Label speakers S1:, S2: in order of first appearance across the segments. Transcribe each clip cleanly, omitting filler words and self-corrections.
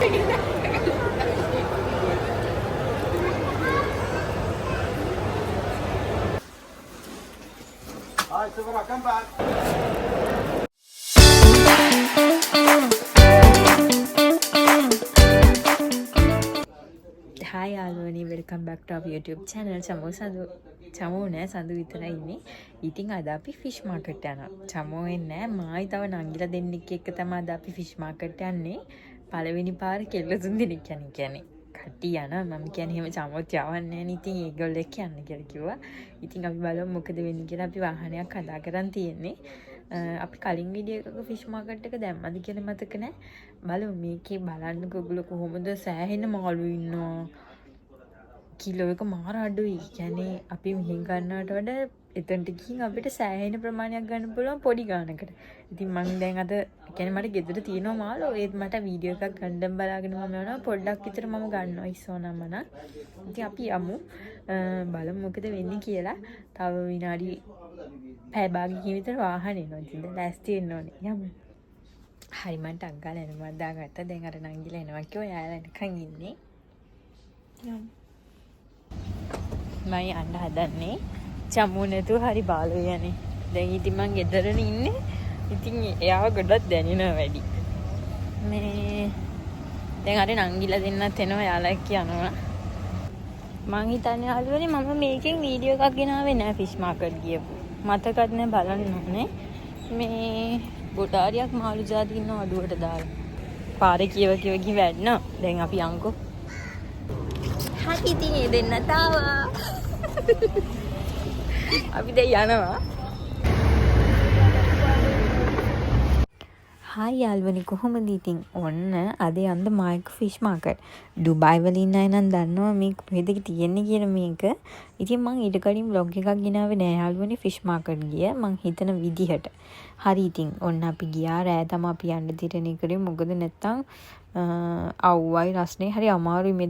S1: Hi, Silvera, come back.
S2: Hi යාළුවනි, welcome back to our YouTube channel. චමෝ නෑ සඳු විතරයි ඉන්නේ. ඉතින් අද අපි fish market යනවා. චමෝ එන්නේ නෑ. මායි තව නංගිලා දෙන්නෙක් එක්ක තමයි අද අපි fish market යන්නේ. පළවෙනි පාර කෙල්ල තුන් දෙනෙක් කියන්නේ. කට්ටිය යනවා. මම කියන්නේ එහෙම චමෝත් යවන්නේ නෑනේ. ඉතින් ඒගොල්ලෝ එක්ක යන්න කියලා කිව්වා. ඉතින් අපි බලමු මොකද වෙන්නේ කියලා. අපි වාහනයක් හදා කරන් තියෙන්නේ. අපි කලින් වීඩියෝ එකක ෆිෂ් මාකට් එක දැම්මද කියලා මතක නෑ. බලමු මේකේ බලන්නකෝ ඔයගොල්ලෝ කොහොමද සෑහෙන මාළු ඉන්නවා. කිලෝ එක මාර අඩුයි. කියන්නේ අපි මෙහෙන් ගන්නවට වඩා එතනට ගිහින් අපිට සෑහෙන ප්‍රමාණයක් ගන්න පුළුවන් පොඩි ගානකට. ඉතින් මම දැන් අද කියන්නේ මට ගෙදර තියෙනවා මාළු. ඒත් මට වීඩියෝ එකක් ගන්න බලාගෙන මම යනවා. පොඩ්ඩක් විතර මම ගන්නවා ඉස්සෝනම නා. ඉතින් අපි යමු. බලමු මොකද වෙන්නේ කියලා. තව විනාඩි පැය භාගයකින් විතර වාහනේ එනවා. ඉතින් ලෑස්ති වෙන්න ඕනේ. යමු. හරි මම ටක් ගාලා එනවා දාගත්තා. දැන් අර නංගිලා එනවා කිව්වා. යාලා නිකන් ඉන්නේ. යමු. මම යන්න හදන්නේ. චමු නැතුව හරි බාලෝ යන්නේ. දැන් ඉතින් මං ගෙදරනේ ඉන්නේ. ඉතින් එයාව ගොඩක් දැනෙනවා වැඩි. මේ දැන් අර නංගිලා දෙන්නත් එනවා යාලා එක්ක යනවා. මං හිතන්නේ යාළුවනේ මම මේකෙන් වීඩියෝ එකක් ගෙනාවේ නෑ ෆිෂ් මාකට් ගියපු. මතකත් නෑ බලන්න ඕනේ. මේ ගොඩාරියක් මාළු ජාති ඉන්න අඩුවට දාලා. පාරේ කියව ගිහින් වැඩනවා. දැන් අපි යන්කෝ. හරි ඉතින් ඒ දෙන්න තාවා. අපි දැන් යනවා. හායි යාළුවනි කොහොමද ඉතින් ඔන්න අද යන්න මායික ෆිෂ් මාකට්. ඩුබායි වල ඉන්න අය නම් දන්නවා මේ කොහෙද තියෙන්නේ කියලා මේක. ඉතින් මං ඊට කලින් vlog එකක් ගෙනාවේ නෑ යාළුවනි ෆිෂ් මාකට් ගිය මං හිතන විදිහට. හරි ඉතින් ඔන්න අපි ගියා රෑ තමයි අපි යන්න දිරණේ කරේ මොකද නැත්තම් අවුවයි රස්නේ හරි අමාරුයි මේ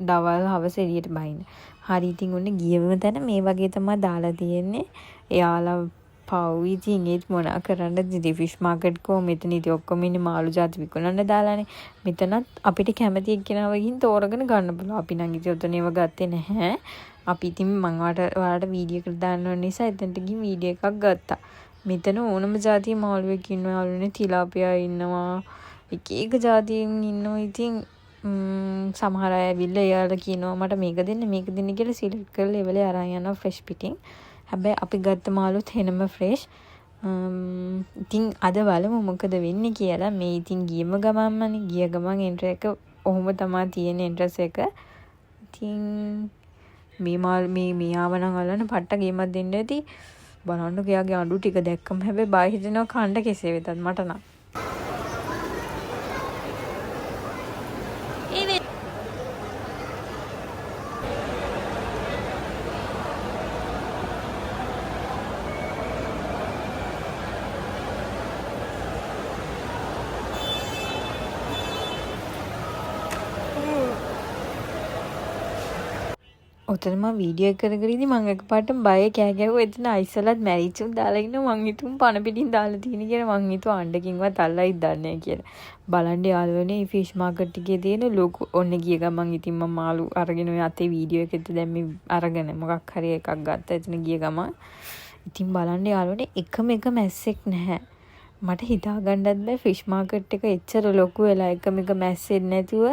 S2: දවල් හවස එළියට බහින්න. හරි ඉතින් ඔන්න ගියවම තැන මේ වගේ තමයි දාලා තියෙන්නේ. එයාලා පව් ඉතින් ඒත් මොනා කරන්නද ඉතින් ෆිෂ් මාකට් කෝ මෙතන ඉතින් ඔක්කොම ඉන්නේ මාළු ජාති විකුණන්න දාලානේ. මෙතනත් අපිට කැමති එක්කෙනාව ගිහින් තෝරගෙන ගන්න පුළුවන්. අපි නම් ඉතින් ඔතන ඒව ගත්තේ නැහැ. අපි ඉතින් මම ඔයාලට වීඩියෝ එකක් දාන්න ඕන නිසා එතනට ගිහින් වීඩියෝ එකක් ගත්තා. මෙතන ඕනම ජාතිය මාළුවෙක් ඉන්නවා යාළුවනේ. තිලාපියා ඉන්නවා. එක එක ජාතියෙන් ඉන්නවා. ඉතින් සමහර අය ඇවිල්ලා එයාලා කියනවා මට මේක දෙන්න කියලා සිලෙක්ට් කරලා ඒවලේ අරන් යනවා ෆ්‍රෙෂ් පිටින්. හැබැයි අපි ගත්ත මාළුත් හෙනම ෆ්‍රෙෂ්. ඉතින් අද බලමු මොකද වෙන්නේ කියලා. මේ ඉතින් ගිය ගමන් එන්ට්‍රස් එක ඔහොම තමයි තියෙන එන්ට්‍රස් එක. ඉතින් මේ ආවනම් අල්ලන්න පට්ට ගේමක් දෙන්න ඇති. බලන්නකෝ එයාගේ අඬු ටික දැක්කම හැබැයි බය හිතෙනවා කණ්ඩ කෙසේ වෙතත් මට නම්. ඔතන මම වීඩියෝ කරගෙන මම එකපාරට බය කෑ ගැහුවා. එතන අයිසලත් මැරිච්චුන් දාලා ඉන්න මං හිතුම් පණ පිටින් දාලා තියෙන කියලා මං හිතුවා අඬකින්වත් අල්ලයිද දන්නේ කියලා. බලන්න යාළුවනේ මේ ෆිෂ් මාකට් එකේ තියෙන ලොකු ඔන්න ගිය ගමන් ඉතින් මම මාළු අරගෙන ඔය අතේ වීඩියෝ එකෙත් දැන් මේ අරගෙන මොකක් හරි එකක් ගත්තා. එතන ගිය ගමන් ඉතින් බලන්න යාළුවනේ එකම එක මැස්සෙක් නැහැ. මට හිතා ගන්නත් බෑ ෆිෂ් මාකට් එක එච්චර ලොකු වෙලා එකම එක මැස්සෙක් නැතුව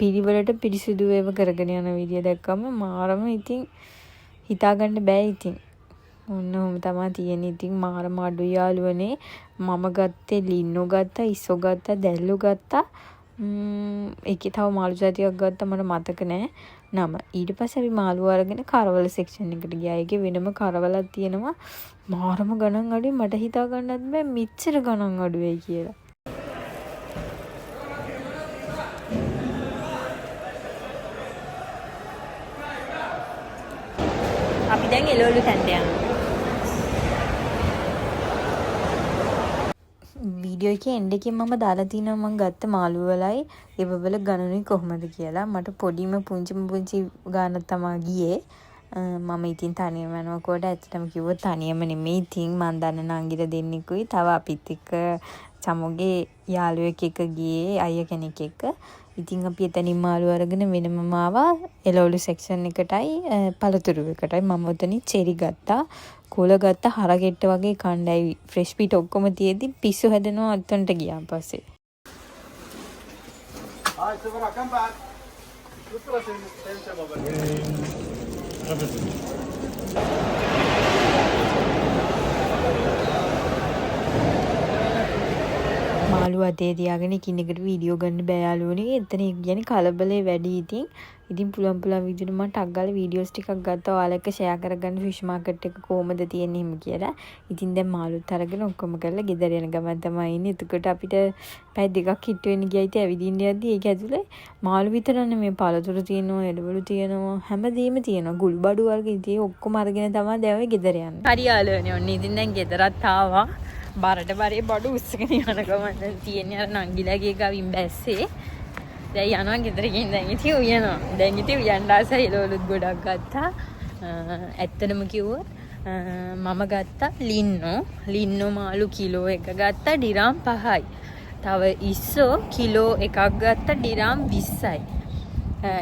S2: පිළිවෙලට පිරිසිදු ඒව කරගෙන යන විදිය දැක්කම මාරම ඉතින් හිතාගන්න බෑ ඉතින්. ඔන්න ඔහොම තමයි තියෙන්නේ. ඉතින් මාරම අඩුයි යාළුවනේ. මම ගත්තේ ලින්නෝ ගත්තා, ඉස්සෝ ගත්තා, දැල්ලෝ ගත්තා. ඒකේ තව මාළු ජාතියක් ගත්තා මට මතක නෑ නම. ඊට පස්සේ අපි මාළු අරගෙන කරවල සෙක්ෂන් එකට ගියා. ඒකේ වෙනම කරවලක් තියෙනවා. මාරම ගණන් අඩුයි. මට හිතා ගන්නත් බෑ මෙච්චර ගණන් අඩු වෙයි කියලා. අපි දැන් එළවලු තැන්ට යනවා. වීඩියෝ එකේ එන්ඩ් එකේ මම දාලා තිනවා මම ගත්ත මාළු වලයි ඒව වල ගණනුයි කොහොමද කියලා. මට පුංචි ගානක් තමයි ගියේ. මම ඉතින් තනියම යනකොට ඇත්තටම කිව්වොත් තනියම නෙමෙයි. ඉතින් මන් දන්න නංගිර දෙන්නෙකුයි තව අපිත් එක්ක චමුගේ යාළුවෙක් එක්ක ගියේ අයියා කෙනෙක් එක්ක. ඉතින් අපි එතනින් මාළු අරගෙන වෙනමම ආවා එළවලු සෙක්ෂන් එකටයි පළතුරු එකටයි. මම උතනින් චෙරි ගත්තා, කොළ ගත්තා, හරගෙට්ට වගේ කණ්ඩායම් ෆ්‍රෙෂ් පීට් ඔක්කොම තියෙද්දි පිස්සු හැදෙනවා අතන්ට ගියාන් පස්සේ.
S1: Hi, Silvera, come back. Look for us in
S2: මාළු අතේ තියාගෙන කිනෙකට වීඩියෝ ගන්න බෑ යාළුවනේ. එතන කියන්නේ කලබලේ වැඩි. ඉතින් පුළුවන් විදිහට මම ටක් ගාලා වීඩියෝස් ටිකක් ගත්තා. ඔයාලා එක්ක ෂෙයා කරගන්න ෆිෂ් මාකට් එක කොහමද තියෙන්නේ හිම කියලා. ඉතින් දැන් මාළුත් අරගෙන ඔක්කොම කරලා ගෙදර යන ගමන් තමයි ඉන්නේ. එතකොට අපිට පැය දෙකක් හිට වෙන්න ගියා. ඉතින් ඇවිදින්න යද්දි ඒක ඇතුලේ මාළු විතර නෙමෙයි පළතුරු තියෙනවා, එළවලු තියෙනවා, හැමදේම තියෙනවා. ගුළු බඩු වර්ග ඉතින් ඔක්කොම අරගෙන තමයි දැන් ඔය ගෙදර යන්නේ. හරි යාළුවනේ. ඔන්න ඉතින් දැන් ගෙදරත් ආවා. බරට බරේ බඩු උස්සගෙන යන ගමන් දැන් තියෙන්නේ අර නංගිලාගේ ගවින් බැස්සේ. දැන් යනවා ගෙදර ගිහින් දැන් ඉතින් උයනවා. දැන් ඉතින් උයන්න ආසයි එළවලුත් ගොඩක් ගත්තා. ඇත්තටම කිව්වොත් මම ගත්තා ලින්නෝ මාළු කිලෝ එක ගත්තා ඩිරාම් 5යි. තව ඉස්සෝ කිලෝ එකක් ගත්තා ඩිරාම් 20යි.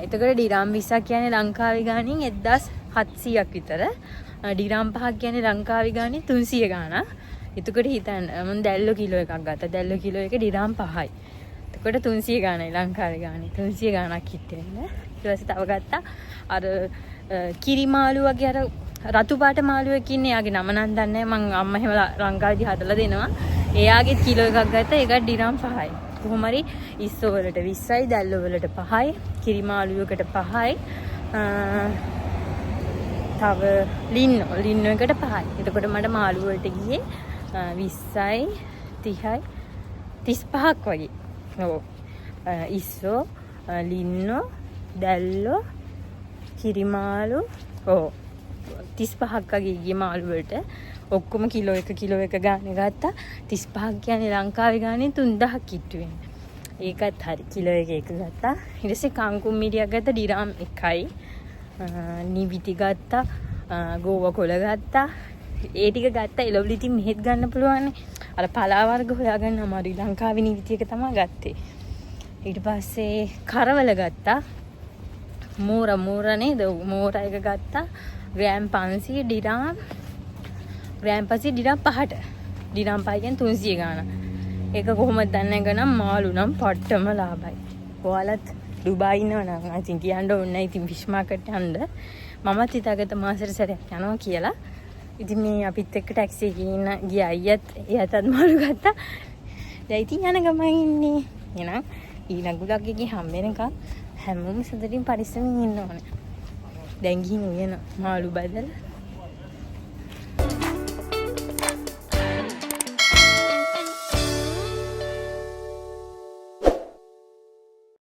S2: එතකොට ඩිරාම් 20ක් කියන්නේ ලංකාවේ ගාණින් 1700ක් විතර. ඩිරාම් 5ක් කියන්නේ ලංකාවේ ගාණින් 300 ගාණක්. එතකොට හිතන්න මම දැල්ලෝ කිලෝ එකක් ගත්තා. දැල්ලෝ කිලෝ එක ඩිරාම් 5යි. එතකොට 300 ගාණයි ලංකාවේ ගාණේ. 300 ගාණක් හිටින්නේ. ඊට පස්සේ තව ගත්තා අර කිරි මාළු වගේ අර රතු පාට මාළුවෙක් ඉන්නේ. එයාගේ නම නම් දන්නේ නැහැ. මං අම්මා එහෙම ලංකාවේදී හදලා දෙනවා. එයාගේ කිලෝ එකක් ගත්තා. ඒක ඩිරාම් 5යි. කොහොම හරි ඉස්සෝ වලට 20යි, දැල්ලෝ වලට 5යි, කිරි මාළුවකට 5යි. තව ලින්නෝ එකට 5යි. එතකොට මට මාළු වලට ගියේ 20යි 30යි 35ක් වගේ. ඔව්. ඉස්සෝ ලින්නෝ දැල්ලෝ කිරිමාළු ඔව් 35ක් වගේ ගියේ මාළු වලට. ඔක්කොම කිලෝ එක ගානේ ගත්තා. 35ක් කියන්නේ ලංකාවේ ගානේ 3000ක් කිට්ටු වෙන්නේ. ඒකත් හරි කිලෝ එක ගත්තා. ඊට පස්සේ කංකුම් මිරියක් ගත්තා ඩිරාම් 1යි. නිවිති ගත්තා. ගෝවා කොළ ගත්තා. ඒ ටික ගත්තා. එළවලු ඉතින් මෙහෙත් ගන්න පුළුවන්. අර පලා වර්ග හොයාගන්න අමාරුයි. ලංකාවේ නිවිති එක තමයි ගත්තේ. ඊට පස්සේ කරවල ගත්තා. මෝර නේද? මෝර එක ගත්තා. ග්‍රෑම් 500 ඩිරාම් 5ට. ඩිරාම් 5 කියන්නේ 300 ගාණක්. ඒක කොහොමද දන්නේ ගනම් මාළු නම් පට්ටම ලාභයි. ඔයාලත් ඩුබායි ඉන්නවනම් අතින් කියන්න ඕනේ නැහැ. ඉතින් ෆිෂ් මාකට් යන්න මමත් හිතාගත්ත මාසෙට සැරයක් යනවා කියලා. ඉතින් මේ අපිත් එක්ක ටැක්සි එකකින් ගිය අයියත් එයාටත් මාළු ගත්තා. දැන් ඉතින් යන ගමන් ඉන්නේ. එහෙනම් ඊළඟ vlog එකේ හම් වෙනකම් හැමෝම සතුටින් පරිස්සමින් ඉන්න ඕනේ. දැන් ගිහින් උයන මාළු බදලා